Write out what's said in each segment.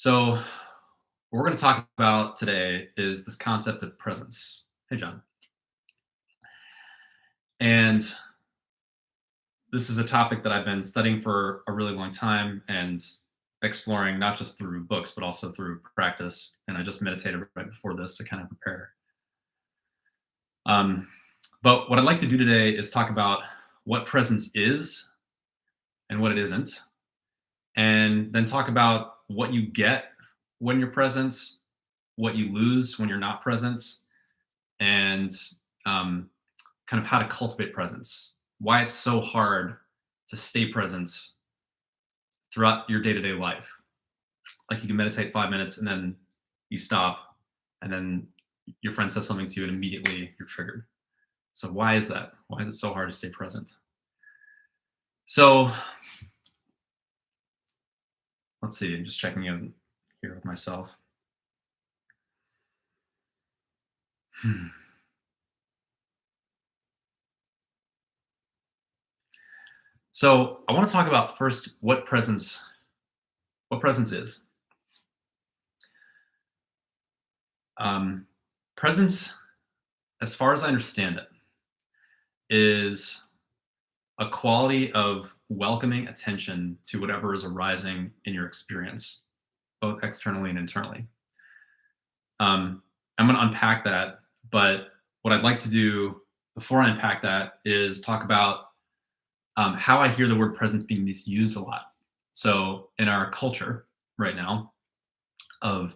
So, what we're going to talk about today is this concept of presence. Hey, John. And this is a topic that I've been studying for a really long time and exploring not just through books, but also through practice. And I just meditated right before this to kind of prepare. Um, but what I'd like to do today is talk about what presence is and what it isn't, and then talk about what you get when you're present, what you lose when you're not present, and um, kind of how to cultivate presence, why it's so hard to stay present throughout your day-to-day life. Like you can meditate 5 minutes and then you stop, and then your friend says something to you and immediately you're triggered. So why is that? Why is it so hard to stay present? So let's see, I'm just checking in here with myself. Hmm. So I want to talk about first what presence is. Um, Presence, as far as I understand it, is a quality of welcoming attention to whatever is arising in your experience, both externally and internally. I'm going to unpack that, but what I'd like to do before I unpack that is talk about how I hear the word presence being misused a lot. So, in our culture right now of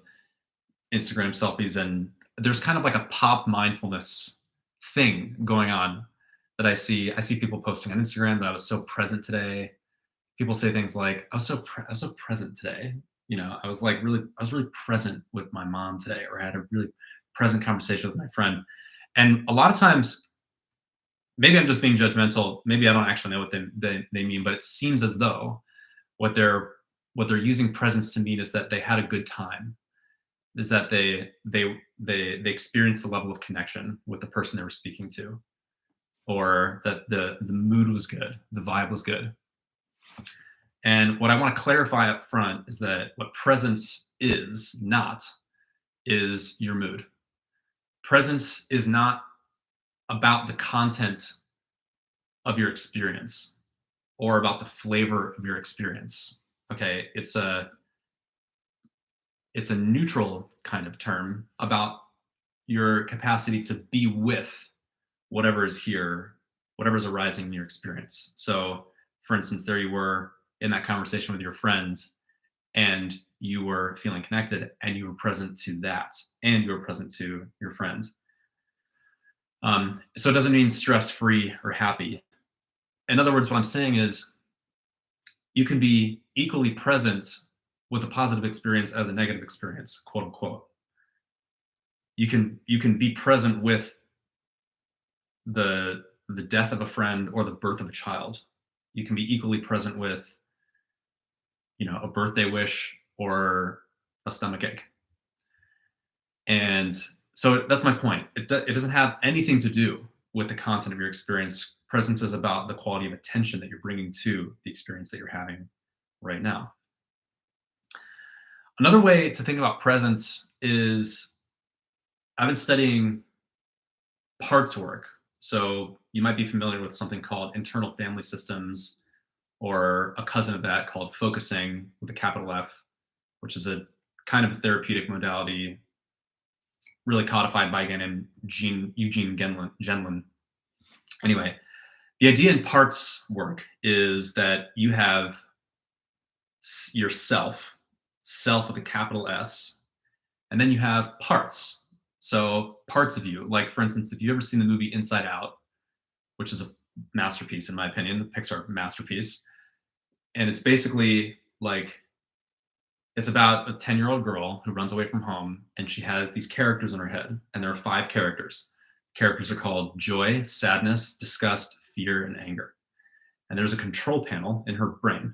Instagram selfies, and there's kind of like a pop mindfulness thing going on that I see. I see people posting on Instagram that I was so present today. People say things like, I was so present today." I was really present with my mom today, or I had a really present conversation with my friend. And a lot of times, maybe I'm just being judgmental. Maybe I don't actually know what they mean, but it seems as though what they're what they're using presence to mean is that they had a good time, is that they experienced a level of connection with the person they were speaking to, or that the mood was good, the vibe was good. And what I want to clarify up front is that what presence is not is your mood. Presence is not about the content of your experience or about the flavor of your experience. Okay, it's a neutral kind of term about your capacity to be with whatever is here, whatever's arising in your experience. So, for instance, there you were in that conversation with your friends, and you were feeling connected, and you were present to that, and you were present to your friends. So it doesn't mean stress free or happy. In other words, what I'm saying is you can be equally present with a positive experience as a negative experience, quote unquote. You can be present with the death of a friend or the birth of a child. You can be equally present with, a birthday wish or a stomach ache. And so that's my point. It doesn't have anything to do with the content of your experience. Presence is about the quality of attention that you're bringing to the experience that you're having right now. Another way to think about presence is I've been studying parts work. So you might be familiar with something called internal family systems, or a cousin of that called focusing with a capital F, which is a kind of therapeutic modality really codified by a guy named Eugene Genlin. Anyway, the idea in parts work is that you have yourself, self with a capital S, and then you have parts. So parts of you, like for instance, if you ever seen the movie Inside Out, which is a masterpiece in my opinion, the Pixar masterpiece, and it's basically like it's about a 10-year-old girl who runs away from home, and she has these characters in her head, and there are 5 characters. Characters are called joy, sadness, disgust, fear, and anger. And there's a control panel in her brain.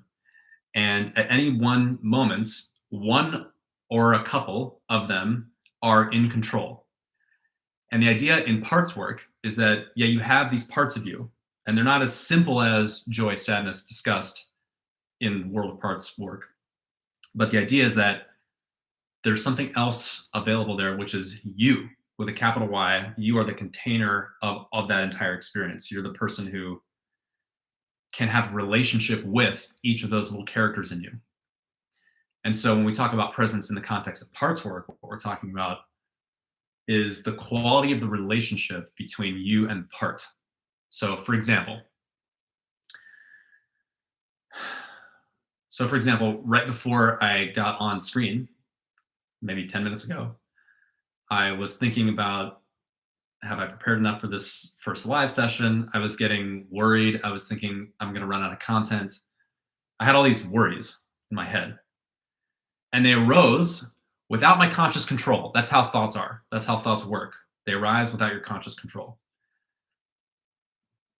And at any one moment, one or a couple of them are in control. And the idea in parts work is that, yeah, you have these parts of you, and they're not as simple as joy, sadness, disgust in world of parts work. But the idea is that there's something else available there, which is you with a capital Y. You are the container of that entire experience. You're the person who can have a relationship with each of those little characters in you. And so when we talk about presence in the context of parts work, what we're talking about is the quality of the relationship between you and part. So for example, right before I got on screen, maybe 10 minutes ago, I was thinking about, have I prepared enough for this first live session? I was getting worried. I was thinking I'm going to run out of content. I had all these worries in my head, and they arose without my conscious control. That's how thoughts are. That's how thoughts work. They arise without your conscious control.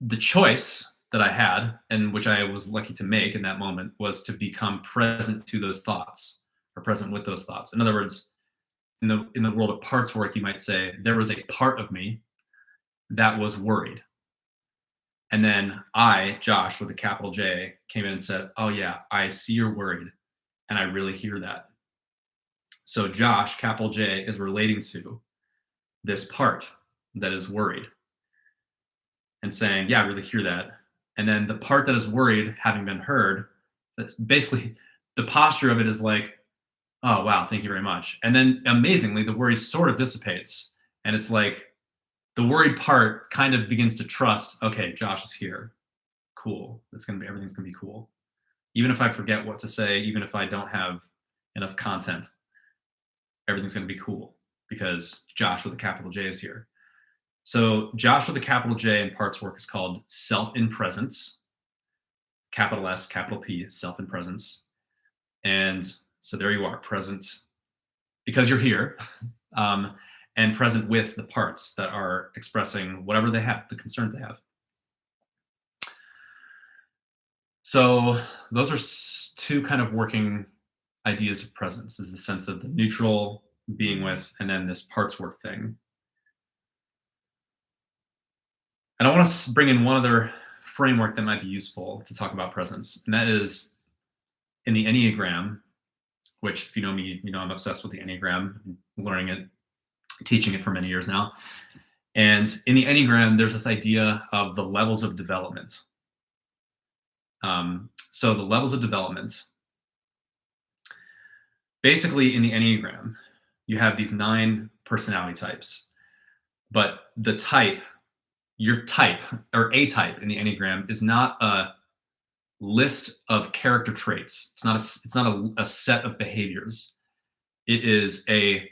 The choice that I had, and which I was lucky to make in that moment, was to become present to those thoughts, or present with those thoughts. In other words, in the world of parts work, you might say there was a part of me that was worried. And then I, Josh, with a capital J, came in and said, "Oh yeah, I see you're worried, and I really hear that." So Josh, capital J, is relating to this part that is worried and saying, "Yeah, I really hear that." And then the part that is worried, having been heard, that's basically the posture of it is like, "Oh wow, thank you very much." And then amazingly, the worry sort of dissipates, and it's like the worried part kind of begins to trust, okay, Josh is here. Cool. Everything's gonna be cool. Even if I forget what to say, even if I don't have enough content, everything's gonna be cool because Josh with a capital J is here. So Josh with a capital J in parts work is called self in presence, capital S, capital P, self in presence. And so there you are, present because you're here, um, and present with the parts that are expressing whatever they have, the concerns they have. So those are two kind of working ideas of presence, is the sense of the neutral being with, and then this parts work thing. And I want to bring in one other framework that might be useful to talk about presence, and that is in the Enneagram, which if you know me, you know I'm obsessed with the Enneagram, learning it, teaching it for many years now. And in the Enneagram, there's this idea of the levels of development. So the levels of development, basically in the Enneagram, you have these 9 personality types, but the type, your type or a type in the Enneagram is not a list of character traits. It's not a set of behaviors. It is a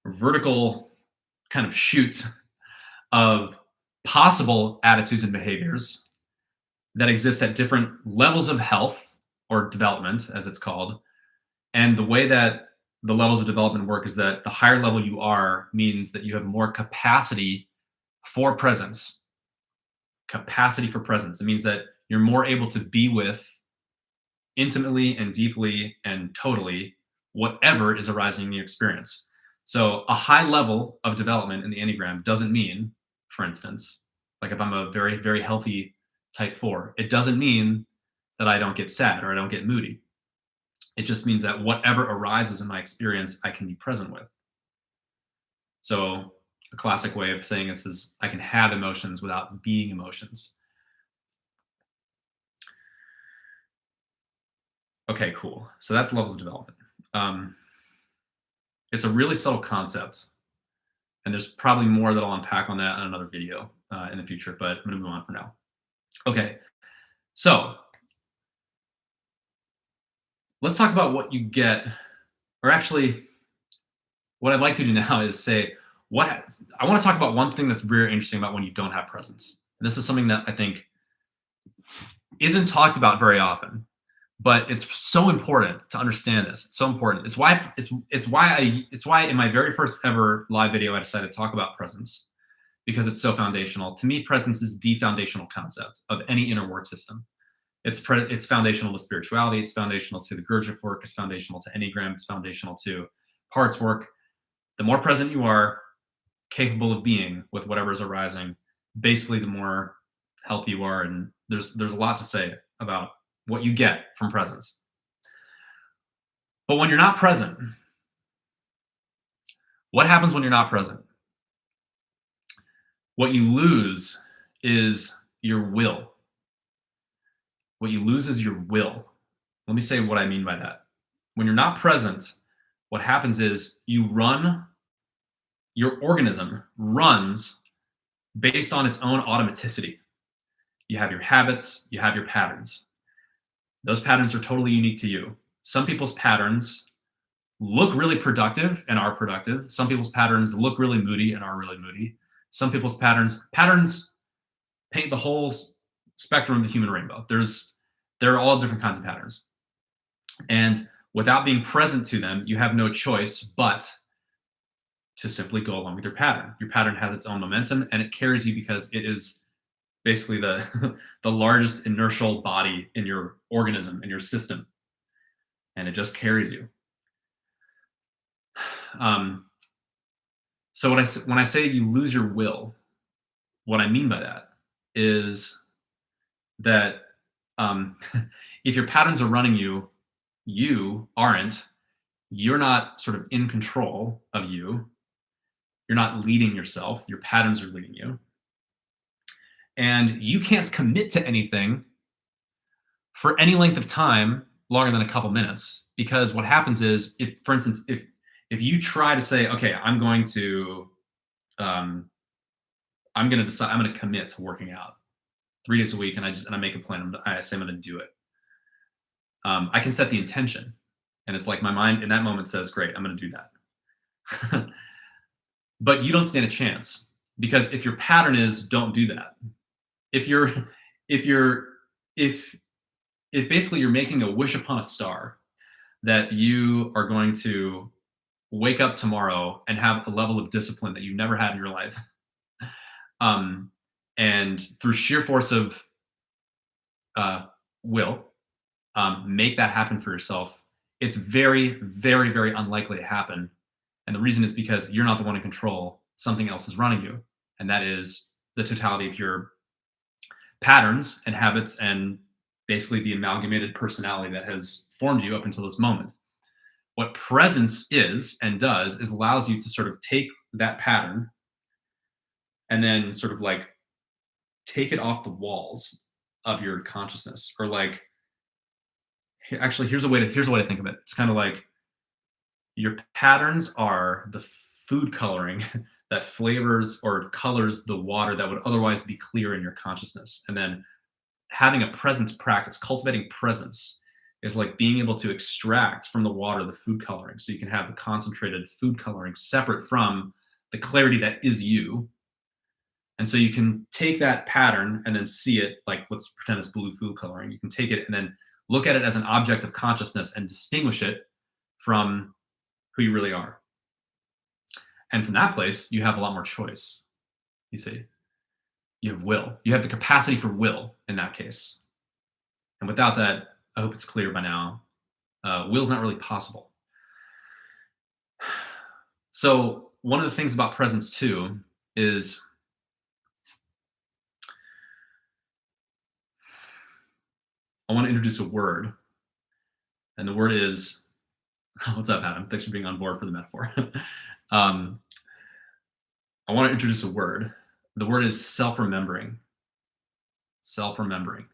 vertical kind of chute of possible attitudes and behaviors that exist at different levels of health or development, as it's called. And the way that the levels of development work is that the higher level you are means that you have more capacity for presence. Capacity for presence. It means that you're more able to be with intimately and deeply and totally whatever is arising in your experience. So a high level of development in the Enneagram doesn't mean, for instance, like if I'm a very, very healthy type 4, it doesn't mean that I don't get sad or I don't get moody. It just means that whatever arises in my experience, I can be present with. So a classic way of saying this is I can have emotions without being emotions. Okay, cool. So that's levels of development. It's a really subtle concept, and there's probably more that I'll unpack on that in another video in the future, but I'm going to move on for now. Okay, so let's talk about what you get, or actually, what I'd like to do now is say I want to talk about one thing that's very interesting about when you don't have presence. This is something that I think isn't talked about very often, but it's so important to understand this. It's so important. It's why in my very first ever live video I decided to talk about presence, because it's so foundational. To me, presence is the foundational concept of any inner work system. It's foundational to spirituality. It's foundational to the Gurdjieff work. It's foundational to Enneagram. It's foundational to parts work. The more present you are, capable of being with whatever is arising, basically the more healthy you are. And there's a lot to say about what you get from presence. But when you're not present, What happens when you're not present? What you lose is your will. What you lose is your will. Let me say what I mean by that. When you're not present, what happens is your organism runs based on its own automaticity. You have your habits, you have your patterns. Those patterns are totally unique to you. Some people's patterns look really productive and are productive. Some people's patterns look really moody and are really moody. Some people's patterns paint the whole spectrum of the human rainbow. There are all different kinds of patterns. And without being present to them, you have no choice but to simply go along with your pattern. Your pattern has its own momentum and it carries you because it is basically the the largest inertial body in your organism, in your system, and it just carries you. Um, so when I say you lose your will, what I mean by that is that um, if your patterns are running you, you aren't. You're not sort of in control of you. You're not leading yourself. Your patterns are leading you, and you can't commit to anything for any length of time longer than a couple minutes, because what happens is, if for instance, if you try to say, okay, um, I'm going to decide, I'm going to commit to working out 3 days a week, and I make a plan, I say I'm going to do it. I can set the intention, and it's like my mind in that moment says, great, I'm going to do that. But you don't stand a chance, because if your pattern is don't do that, if you're if you're if basically you're making a wish upon a star that you are going to wake up tomorrow and have a level of discipline that you've never had in your life, um, and through sheer force of will, make that happen for yourself, it's very, very, very unlikely to happen. And the reason is because you're not the one in control. Something else is running you, and that is the totality of your patterns and habits and basically the amalgamated personality that has formed you up until this moment. What presence is and does is allows you to sort of take that pattern and then sort of like take it off the walls of your consciousness, or like, actually, here's a way to think of it. It's kind of like your patterns are the food coloring that flavors or colors the water that would otherwise be clear in your consciousness. And then having a presence practice, cultivating presence, is like being able to extract from the water the food coloring, so you can have the concentrated food coloring separate from the clarity that is you. And so you can take that pattern and then see it, like, let's pretend it's blue food coloring. You can take it and then look at it as an object of consciousness and distinguish it from who you really are. And from that place, you have a lot more choice. You see, you have will. You have the capacity for will in that case. And without that, I hope it's clear by now, will's not really possible. So one of the things about presence too is I want to introduce a word, and the word is what's up, Adam? Thanks for being on board for the metaphor. um, I want to introduce a word. The word is self-remembering. Self-remembering.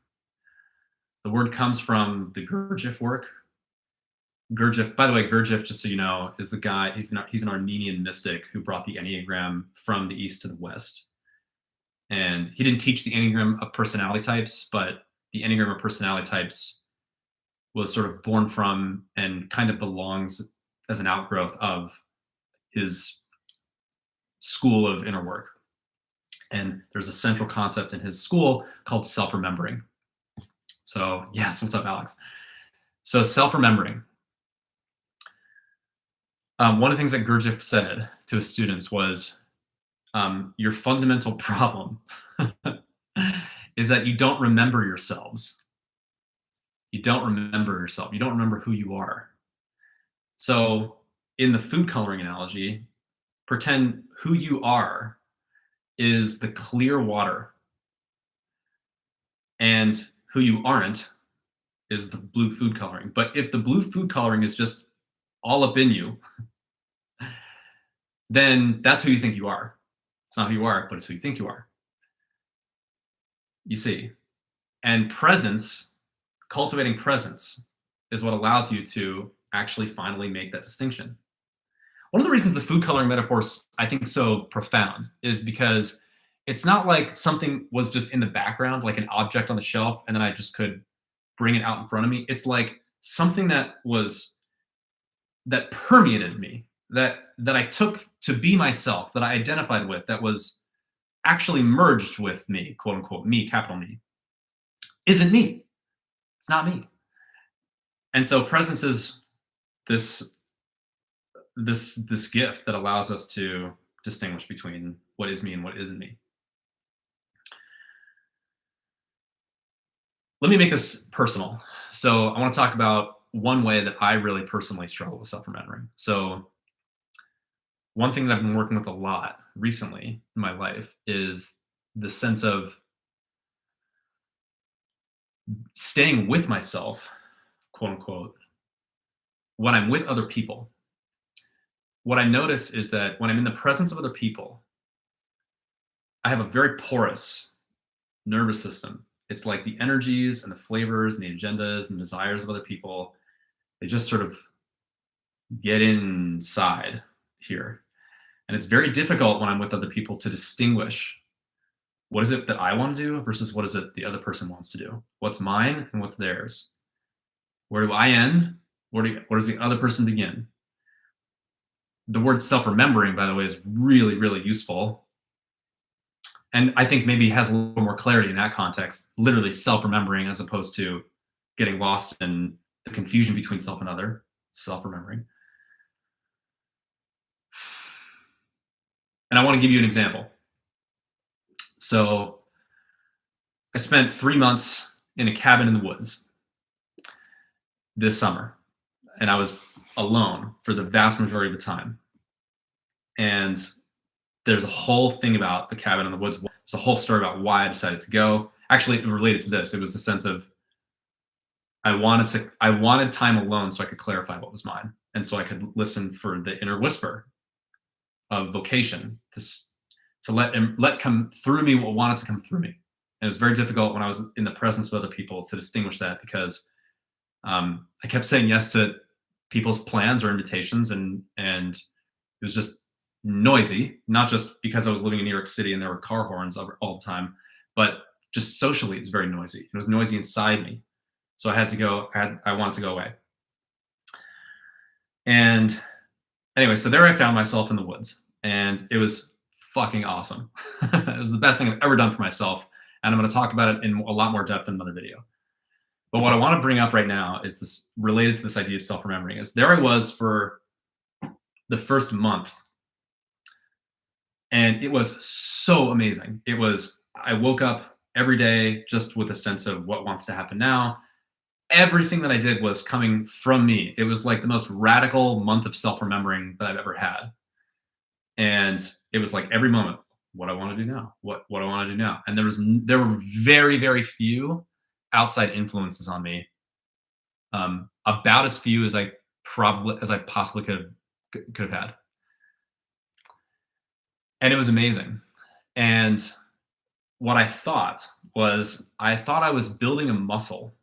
The word comes from the Gurdjieff work. Gurdjieff, by the way, Gurdjieff, just so you know, is the guy. He's an Armenian mystic who brought the Enneagram from the East to the West. And he didn't teach the Enneagram of personality types, but the Enneagram of personality types was sort of born from and kind of belongs as an outgrowth of his school of inner work. And there's a central concept in his school called self-remembering. So, yes, what's up, Alex? So, self-remembering. One of the things that Gurdjieff said to his students was, your fundamental problem is that you don't remember yourselves. You don't remember yourself. You don't remember who you are. So, in the food coloring analogy, pretend who you are is the clear water, and who you aren't is the blue food coloring. But if the blue food coloring is just all up in you, then that's who you think you are. It's not who you are, but it's who you think you are. You see? And presence, cultivating presence, is what allows you to actually finally make that distinction. One of the reasons the food coloring metaphor is, I think, so profound is because it's not like something was just in the background, like an object on the shelf, and then I just could bring it out in front of me. It's like something that permeated me, that I took to be myself, that I identified with, that was actually merged with me, quote unquote, me, capital Me, isn't me. It's not me. And so presence is this this gift that allows us to distinguish between what is me and what isn't me. Let me make this personal. So I want to talk about one way that I really personally struggle with self-remembering. So one thing that I've been working with a lot recently in my life is the sense of staying with myself, quote unquote, when I'm with other people. What I notice is that when I'm in the presence of other people, I have a very porous nervous system. It's like the energies and the flavors and the agendas and desires of other people, they just sort of get inside here. And it's very difficult when I'm with other people to distinguish what is it that I want to do versus what is it the other person wants to do. What's mine and what's theirs. Where do I end? Where does the other person begin? The word self-remembering, by the way, is really, really useful. And I think maybe has a little more clarity in that context, literally self-remembering as opposed to getting lost in the confusion between self and other, self-remembering. And I want to give you an example. So I spent 3 months in a cabin in the woods this summer, and I was alone for the vast majority of the time. And there's a whole thing about the cabin in the woods. There's a whole story about why I decided to go. Actually, it related to this. It was a sense of I wanted time alone so I could clarify what was mine, and so I could listen for the inner whisper of vocation to let come through me what wanted to come through me. And it was very difficult when I was in the presence of other people to distinguish that because I kept saying yes to people's plans or invitations, and it was just noisy. Not just because I was living in New York City and there were car horns all the time, but just socially it was very noisy. It was noisy inside me, so I had to go. I wanted to go away. And anyway, so there I found myself in the woods, and it was fucking awesome. It was the best thing I've ever done for myself, and I'm going to talk about it in a lot more depth in another video. But what I want to bring up right now is this related to this idea of self-remembering. Is there I was for the first month, and it was so amazing. It was I woke up every day just with a sense of what wants to happen now. Everything that I did was coming from me. It was like the most radical month of self-remembering that I've ever had. And it was like every moment, what I want to do now, what I want to do now. And there were very, very few outside influences on me. About as few as I possibly could have had. And it was amazing. And what I thought I was building a muscle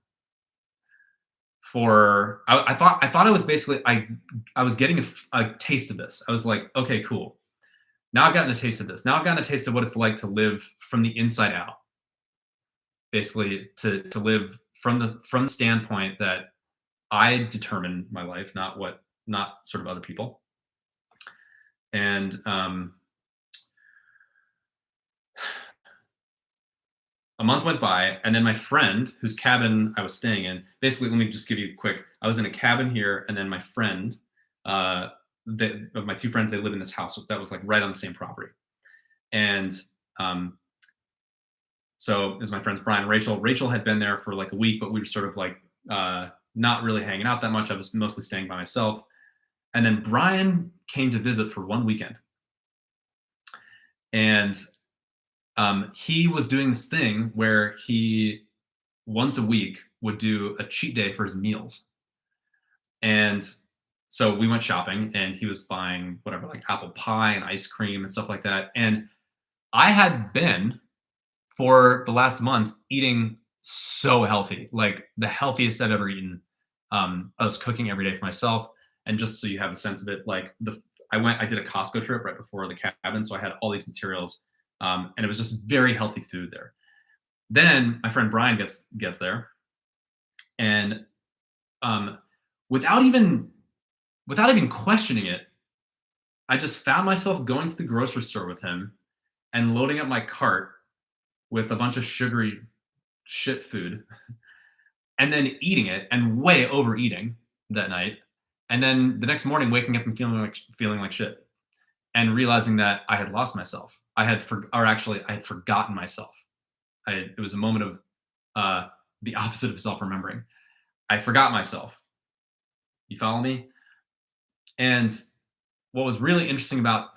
for I thought I was basically I was getting a taste of this. I was like, okay, cool. Now I've gotten a taste of this. Now I've gotten a taste of what it's like to live from the inside out. Basically, to live from the standpoint that I determine my life, not sort of other people. And a month went by, and then my friend, whose cabin I was staying in, basically, let me just give you a quick. I was in a cabin here, and then my friend, of my two friends, they live in this house that was like right on the same property. And so is my friends Brian and Rachel. Rachel had been there for like a week, but we were sort of like not really hanging out that much. I was mostly staying by myself. And then Brian came to visit for one weekend. And he was doing this thing where he once a week would do a cheat day for his meals. And So we went shopping and he was buying whatever, like apple pie and ice cream and stuff like that. And I had been for the last month eating so healthy, like the healthiest I've ever eaten. I was cooking every day for myself. And just so you have a sense of it, like I did a Costco trip right before the cabin. So I had all these materials. And it was just very healthy food there. Then my friend Brian gets there and um, without even without even questioning it, I just found myself going to the grocery store with him and loading up my cart with a bunch of sugary shit food and then eating it and way overeating that night. And then the next morning waking up and feeling like shit and realizing that I had lost myself. I had forgotten myself. It was a moment of uh, the opposite of self-remembering. I forgot myself. You follow me? And what was really interesting about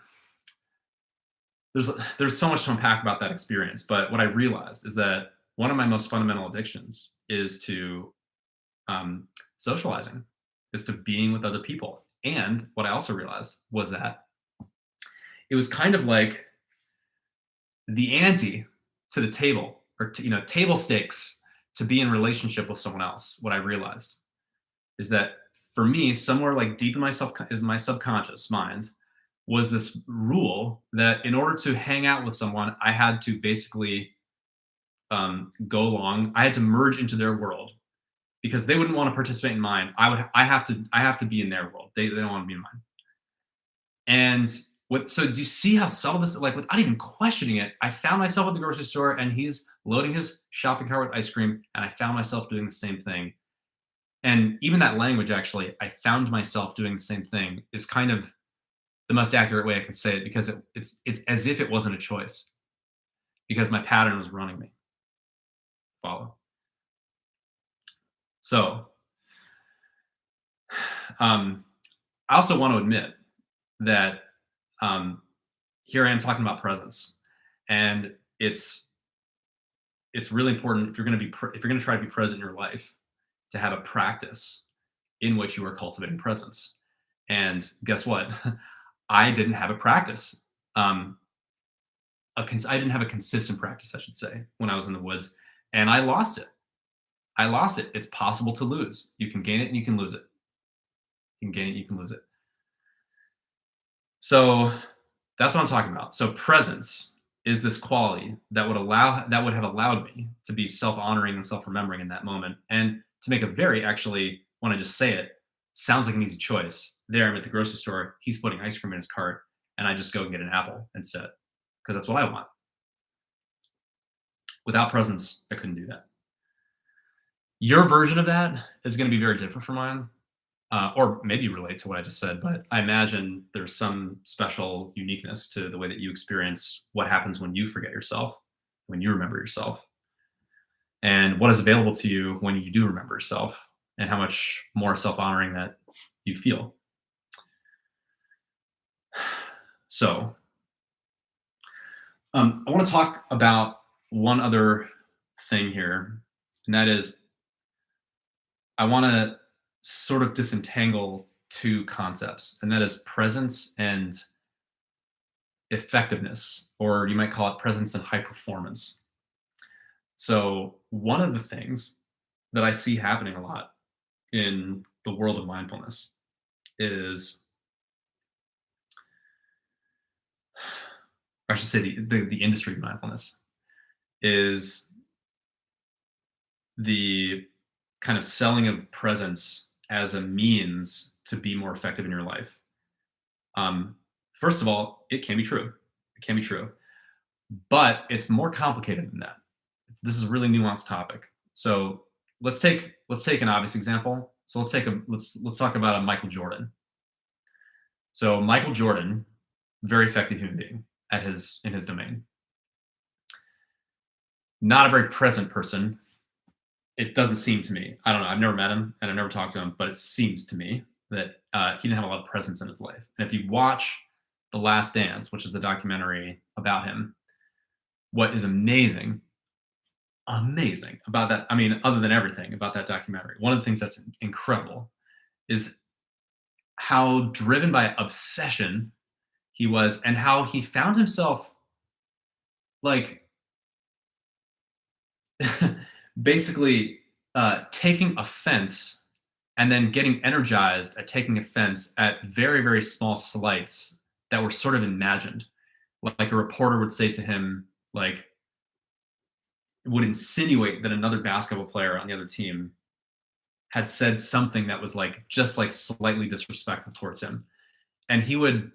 there's there's so much to unpack about that experience, but what I realized is that one of my most fundamental addictions is to socializing, is to being with other people. And what I also realized was that it was kind of like the ante to the table, or table stakes to be in relationship with someone else. What I realized is that for me, somewhere like deep in myself is my subconscious mind was this rule that in order to hang out with someone, I had to basically go along. I had to merge into their world because they wouldn't want to participate in mine. I have to be in their world. They don't want to be in mine. And so do you see how subtle this is? Like without even questioning it, I found myself at the grocery store and he's loading his shopping cart with ice cream, and I found myself doing the same thing. And even that language, actually, I found myself doing the same thing, is kind of the most accurate way I can say it because it's as if it wasn't a choice because my pattern was running me. Follow. So um, I also want to admit that um, here I am talking about presence, and it's really important if you're going to if you're going to try to be present in your life to have a practice in which you are cultivating presence. And guess what? I didn't have a practice. Um, I didn't have a consistent practice, I should say, when I was in the woods, and I lost it. I lost it. It's possible to lose. You can gain it and you can lose it. You can gain it, you can lose it. So that's what I'm talking about. So presence is this quality that would have allowed me to be self-honoring and self-remembering in that moment, and to make a very actually, when I just say it, sounds like an easy choice. There, I'm at the grocery store. He's putting ice cream in his cart, and I just go and get an apple instead because that's what I want. Without presence, I couldn't do that. Your version of that is going to be very different from mine, or maybe relate to what I just said, but I imagine there's some special uniqueness to the way that you experience what happens when you forget yourself, when you remember yourself, and what is available to you when you do remember yourself, and how much more self honoring that you feel. So, I want to talk about one other thing here, and that is I want to sort of disentangle two concepts, and that is presence and effectiveness, or you might call it presence and high performance. So, one of the things that I see happening a lot in the world of mindfulness is, or I should say, the industry of mindfulness is the kind of selling of presence as a means to be more effective in your life. First of all, it can be true. It can be true, but it's more complicated than that. This is a really nuanced topic. So let's take an obvious example. So let's talk about a Michael Jordan. So Michael Jordan, very effective human being in his domain. Not a very present person. It doesn't seem to me. I don't know. I've never met him and I've never talked to him, but it seems to me that he didn't have a lot of presence in his life. And if you watch The Last Dance, which is the documentary about him, what is amazing about that, I mean, other than everything about that documentary, one of the things that's incredible is how driven by obsession he was, and how he found himself like basically taking offense and then getting energized at taking offense at very, very small slights that were sort of imagined. Like a reporter would say to him, like, would insinuate that another basketball player on the other team had said something that was like just like slightly disrespectful towards him. And he would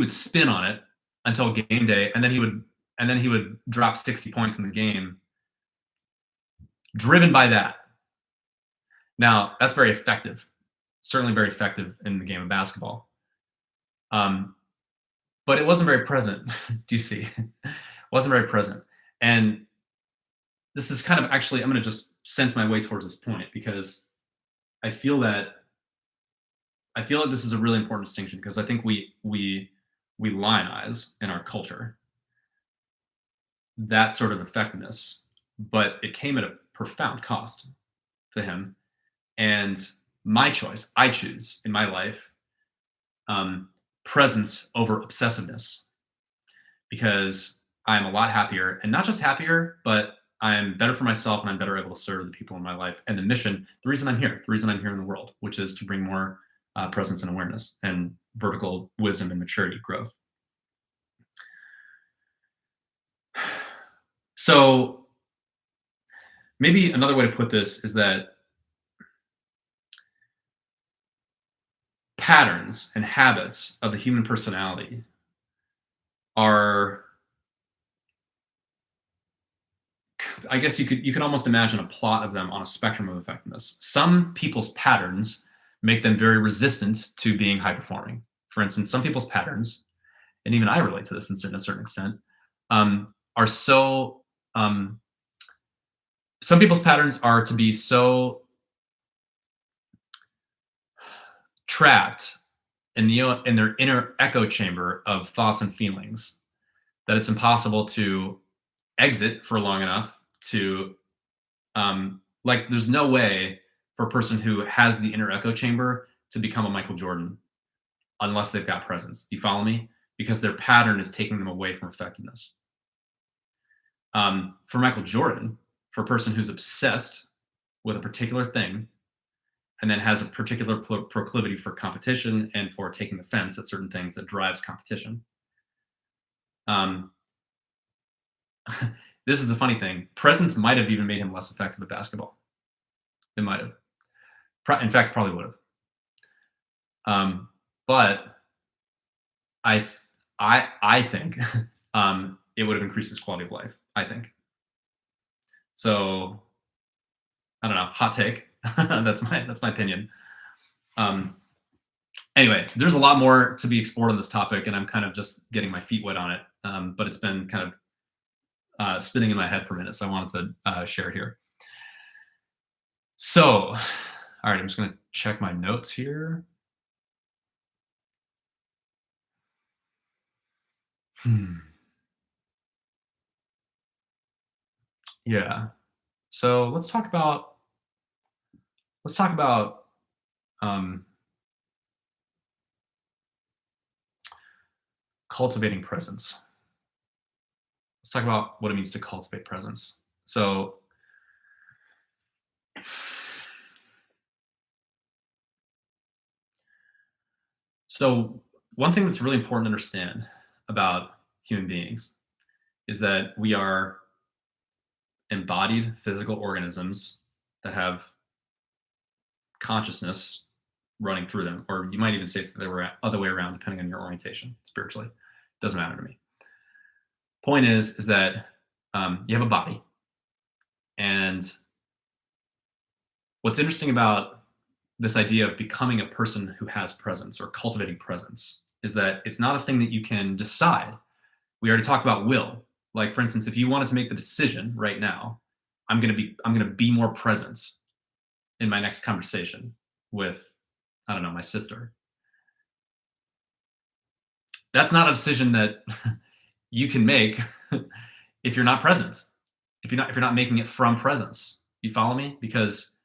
spin on it until game day, and then he would drop 60 points in the game driven by that. Now, that's very effective, certainly very effective in the game of basketball. Um, but it wasn't very present. Do you see? It wasn't very present. And this is kind of actually, I'm going to just sense my way towards this point because I feel that I feel like this is a really important distinction because I think we lionize in our culture that sort of effectiveness, but it came at a profound cost to him. And my choice, I choose in my life, presence over obsessiveness because I'm a lot happier, and not just happier, but I'm better for myself and I'm better able to serve the people in my life and the mission, the reason I'm here, the reason I'm here in the world, which is to bring more presence and awareness and vertical wisdom and maturity growth. So maybe another way to put this is that patterns and habits of the human personality are, I guess you can almost imagine a plot of them on a spectrum of effectiveness. Some people's patterns make them very resistant to being high performing. For instance, some people's patterns, and even I relate to this in a certain extent, are so. Some people's patterns are to be so trapped in their inner echo chamber of thoughts and feelings that it's impossible to exit for long enough to like there's no way for a person who has the inner echo chamber to become a Michael Jordan unless they've got presence. Do you follow me? Because their pattern is taking them away from effectiveness. For Michael Jordan, for a person who's obsessed with a particular thing and then has a particular proclivity for competition and for taking offense at certain things that drives competition. Um, this is the funny thing. Presence might have even made him less effective at basketball. It might have. In fact, probably would have. But I think it would have increased his quality of life. I think. So I don't know. Hot take. that's my opinion. Anyway, there's a lot more to be explored on this topic, and I'm kind of just getting my feet wet on it. But it's been kind of spinning in my head for a minute, so I wanted to share it here. So, all right, I'm just going to check my notes here. Yeah. So let's talk about um, cultivating presence. Let's talk about what it means to cultivate presence. So one thing that's really important to understand about human beings is that we are embodied physical organisms that have consciousness running through them, or you might even say it's the other way around, depending on your orientation spiritually. Doesn't matter to me. Point is that you have a body, and what's interesting about this idea of becoming a person who has presence or cultivating presence is that it's not a thing that you can decide. We already talked about will. Like, for instance, if you wanted to make the decision right now, I'm going to be more present in my next conversation with, I don't know, my sister. That's not a decision that you can make if you're not present. If you're not making it from presence. You follow me? Because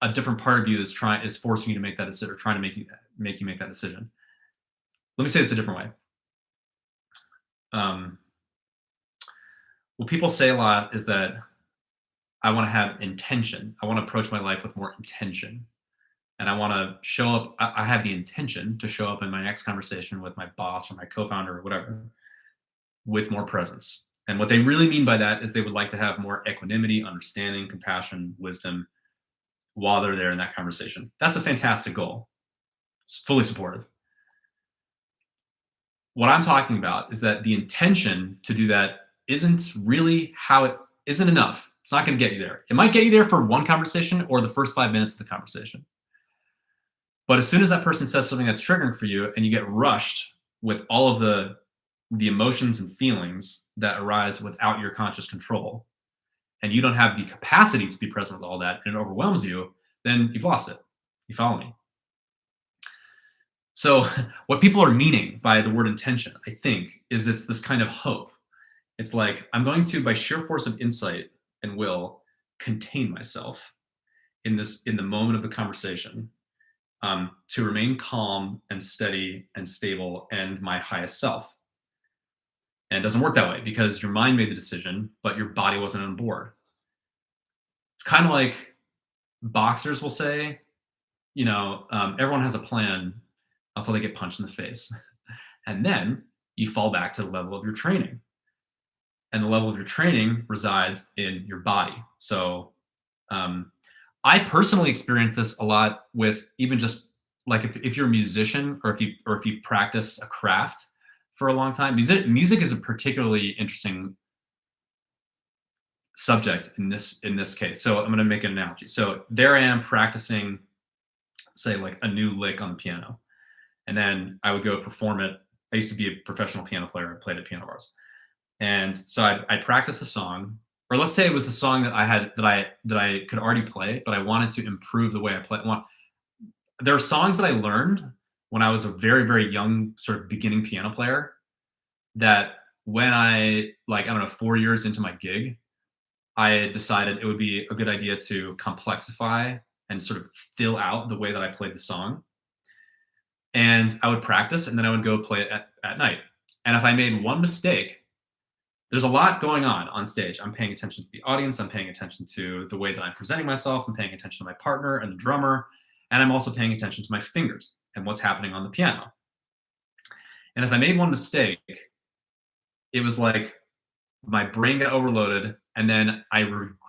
a different part of you is forcing you to make that decision or trying to make you make that decision. Let me say this a different way. Um, what people say a lot is that I want to have intention. I want to approach my life with more intention. And I want to show up. I have the intention to show up in my next conversation with my boss or my co-founder or whatever with more presence. And what they really mean by that is they would like to have more equanimity, understanding, compassion, wisdom while they're there in that conversation. That's a fantastic goal. It's fully supportive. What I'm talking about is that the intention to do that isn't enough. It's not going to get you there. It might get you there for one conversation or the first 5 minutes of the conversation. But as soon as that person says something that's triggering for you and you get rushed with all of the emotions and feelings that arise without your conscious control, and you don't have the capacity to be present with all that and it overwhelms you, then you've lost it. You follow me? So what people are meaning by the word intention, I think, is it's this kind of hope. It's like, I'm going to, by sheer force of insight and will, contain myself in the moment of the conversation, to remain calm and steady and stable and my highest self. And it doesn't work that way because your mind made the decision, but your body wasn't on board. It's kind of like boxers will say, everyone has a plan until they get punched in the face. And then you fall back to the level of your training. And the level of your training resides in your body. So I personally experience this a lot with even just like if you're a musician or if you've practiced a craft for a long time. Music is a particularly interesting subject in this case. So I'm going to make an analogy. So there I am practicing, say, like a new lick on the piano, and then I would go perform it. I used to be a professional piano player. I played at piano bars, and so I'd practice a song, or let's say it was a song that I could already play, but I wanted to improve the way I play. There are songs that I learned when I was a very, very young sort of beginning piano player that when I don't know, 4 years into my gig, I decided it would be a good idea to complexify and sort of fill out the way that I played the song. And I would practice and then I would go play it at night. And if I made one mistake, there's a lot going on stage. I'm paying attention to the audience. I'm paying attention to the way that I'm presenting myself. I'm paying attention to my partner and the drummer. And I'm also paying attention to my fingers and what's happening on the piano. And if I made one mistake, it was like my brain got overloaded and then I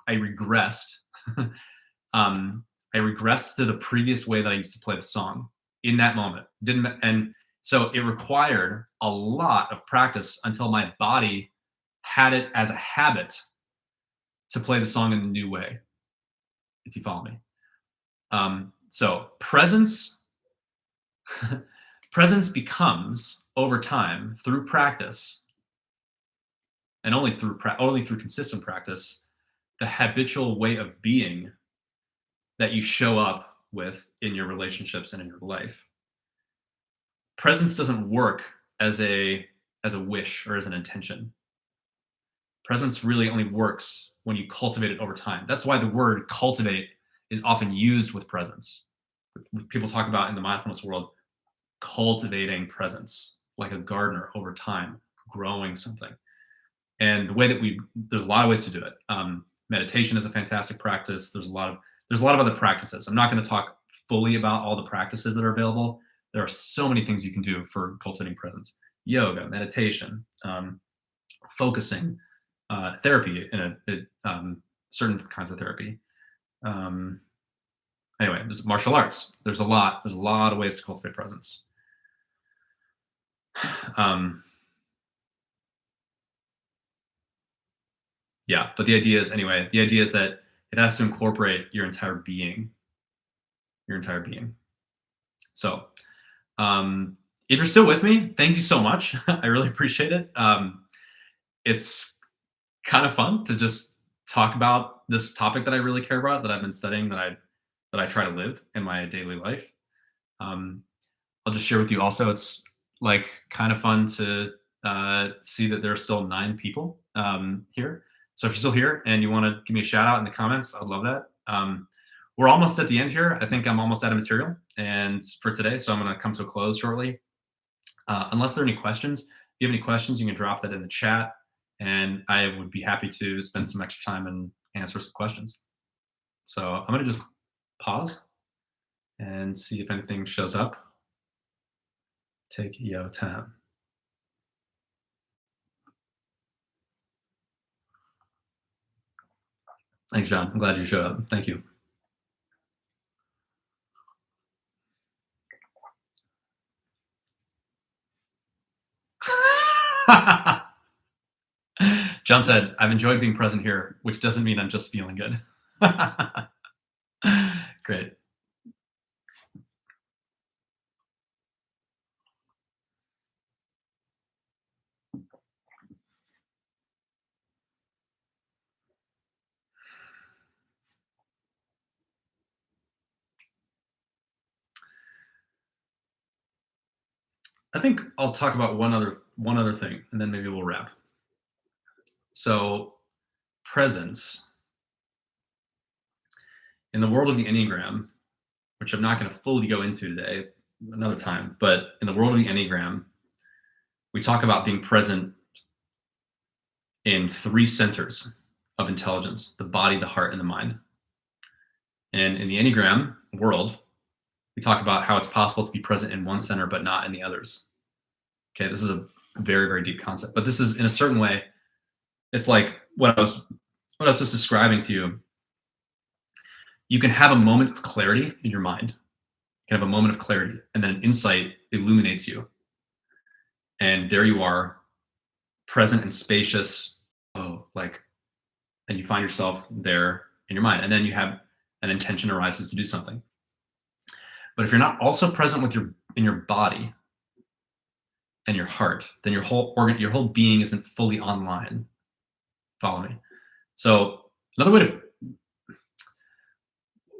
regressed. I regressed to the previous way that I used to play the song in that moment. And so it required a lot of practice until my body had it as a habit to play the song in a new way, if you follow me. So presence becomes over time through practice, and only through consistent practice, the habitual way of being that you show up with in your relationships and in your life. Presence doesn't work as a wish or as an intention. Presence really only works when you cultivate it over time. That's why the word cultivate is often used with presence. People talk about in the mindfulness world cultivating presence like a gardener over time, growing something. And the way that there's a lot of ways to do it. Meditation is a fantastic practice. There's a lot of other practices. I'm not going to talk fully about all the practices that are available. There are so many things you can do for cultivating presence: yoga, meditation, focusing, therapy, certain kinds of therapy. Anyway, there's martial arts. There's a lot of ways to cultivate presence. Yeah, but the idea is that it has to incorporate your entire being. So, if you're still with me, thank you so much. I really appreciate it. It's kind of fun to just talk about this topic that I really care about, that I've been studying, that I try to live in my daily life. I'll just share with you also, it's like kind of fun to see that there are still 9 people here. So if you're still here and you want to give me a shout out in the comments, I'd love that. we're almost at the end here. I think I'm almost out of material and for today, so I'm going to come to a close shortly. Unless there are any questions, if you have any questions, you can drop that in the chat, and I would be happy to spend some extra time and answer some questions. So I'm going to just pause and see if anything shows up. Take EO time. Thanks, John. I'm glad you showed up. Thank you. John said, I've enjoyed being present here, which doesn't mean I'm just feeling good. Great. I think I'll talk about one other thing, and then maybe we'll wrap. So presence in the world of the Enneagram, which I'm not going to fully go into today, another time, but in the world of the Enneagram, we talk about being present in three centers of intelligence: the body, the heart, and the mind. And in the Enneagram world, we talk about how it's possible to be present in one center but not in the others. Okay, this is a very, very deep concept, but this is, in a certain way, it's like what I was just describing to you. You can have a moment of clarity in your mind. You can have a moment of clarity, and then an insight illuminates you. And there you are, present and spacious. Oh, like, and you find yourself there in your mind. And then you have an intention arises to do something. But if you're not also present with in your body and your heart, then your whole being isn't fully online. Follow me? So another way to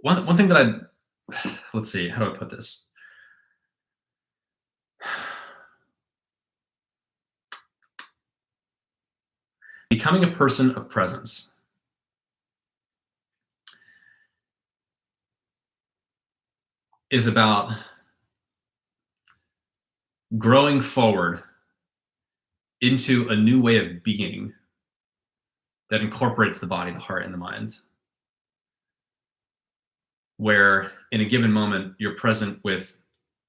one thing that let's see, how do I put this? Becoming a person of presence is about growing forward into a new way of being that incorporates the body, the heart, and the mind, where in a given moment you're present with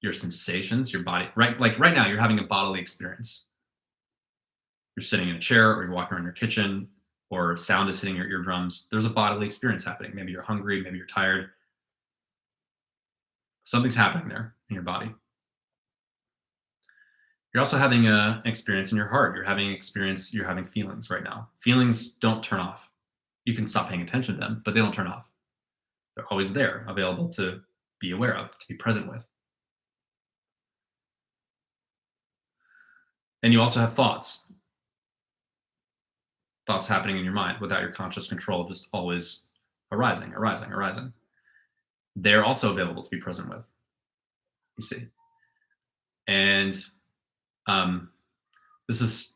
your sensations, your body, right? Like right now, you're having a bodily experience. You're sitting in a chair, or you're walking around your kitchen, or sound is hitting your eardrums. There's a bodily experience happening. Maybe you're hungry, maybe you're tired. Something's happening there in your body. You're also having an experience in your heart. You're having feelings right now. Feelings don't turn off. You can stop paying attention to them, but they don't turn off. They're always there, available to be aware of, to be present with. And you also have thoughts happening in your mind without your conscious control, just always arising. They're also available to be present with, you see. And this is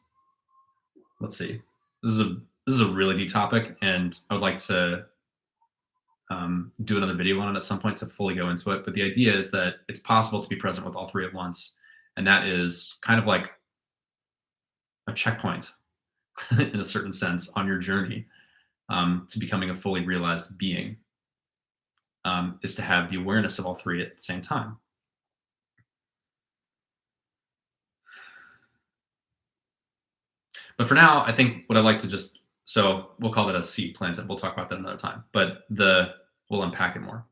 a really deep topic, and I would like to do another video on it at some point to fully go into it. But the idea is that it's possible to be present with all three at once, and that is kind of like a checkpoint in a certain sense on your journey to becoming a fully realized being, is to have the awareness of all three at the same time. But for now, I think what I'd like to so we'll call that a seed planted. We'll talk about that another time, but we'll unpack it more.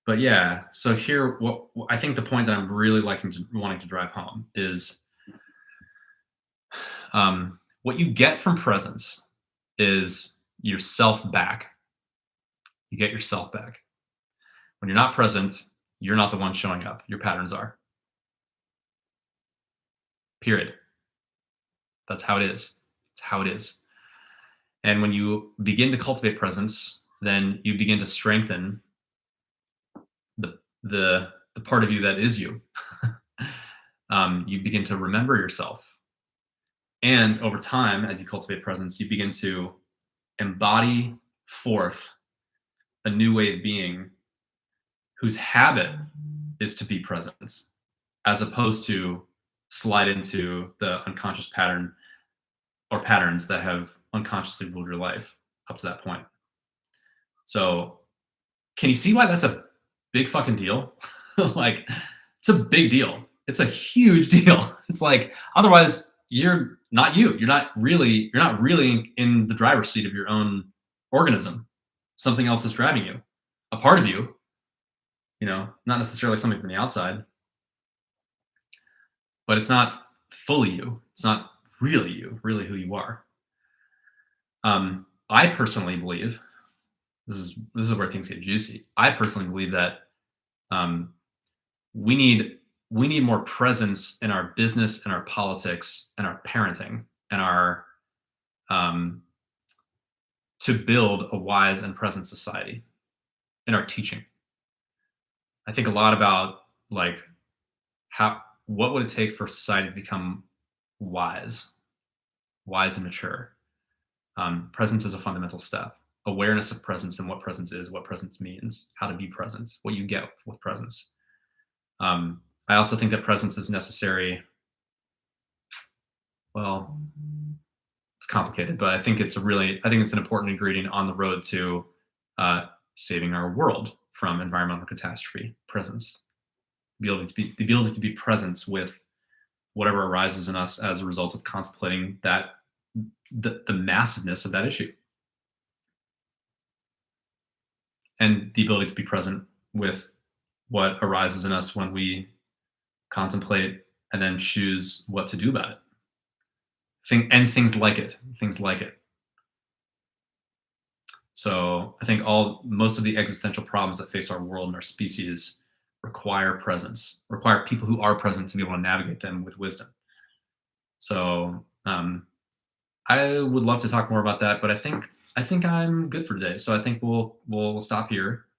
But yeah, so here, what I think the point that I'm really wanting to drive home is what you get from presence is yourself back. You get yourself back. When you're not present, you're not the one showing up. Your patterns are. Period. That's how it is. It's how it is. And when you begin to cultivate presence, then you begin to strengthen the part of you that is you. You begin to remember yourself. And over time, as you cultivate presence, you begin to embody forth a new way of being whose habit is to be present, as opposed to slide into the unconscious pattern or patterns that have unconsciously ruled your life up to that point. So, can you see why that's a big fucking deal? Like, it's a big deal. It's a huge deal. It's like otherwise you're not you. You're not really in the driver's seat of your own organism. Something else is driving you. A part of you, not necessarily something from the outside, but it's not fully you. It's not really you, really who you are. I personally believe this is where things get juicy. I personally believe that um, we need we need more presence in our business and our politics and our parenting and our um, to build a wise and present society in our teaching. I think a lot about like how what would it take for society to become wise, wise and mature. Presence is a fundamental step. Awareness of presence and what presence is, what presence means, how to be present, what you get with presence. I also think that presence is necessary. Well, it's complicated, but I think it's an important ingredient on the road to saving our world from environmental catastrophe. Presence, the ability to be present with whatever arises in us as a result of contemplating the massiveness of that issue, and the ability to be present with what arises in us when we contemplate and then choose what to do about it. Things like it, things like it. So I think all most of the existential problems that face our world and our species require presence, require people who are present to be able to navigate them with wisdom. So I would love to talk more about that, but I think I'm good for today. So I think we'll stop here.